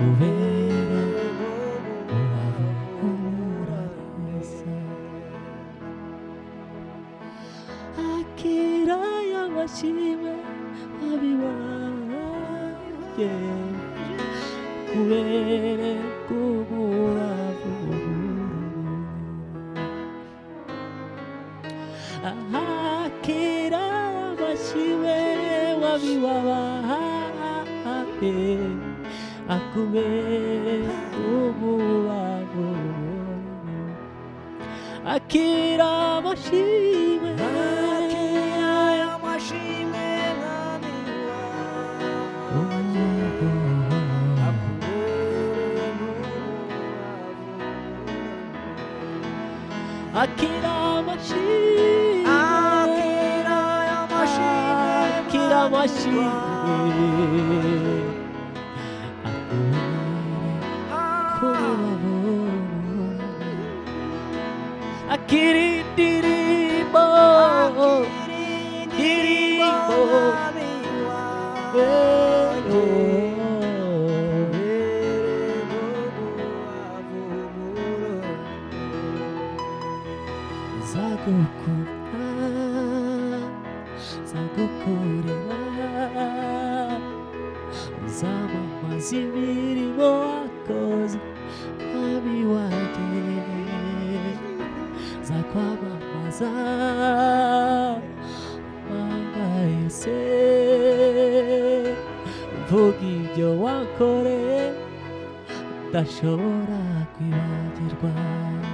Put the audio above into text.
akubere uwabo umurarisa akira y'amashimwe abibaye kubere k'umurabo akira y'amashimwe wabibabaye akubere umurabo akira amashimwe akira amashimwe akira amashimwe akira indirimbo nzagukunda nzagukorera nzamamaza imirimo wakoze mwami wanjye nzakwamamaza amanga yose mvuga ibyo wakoreye ndashobora kwibagirwa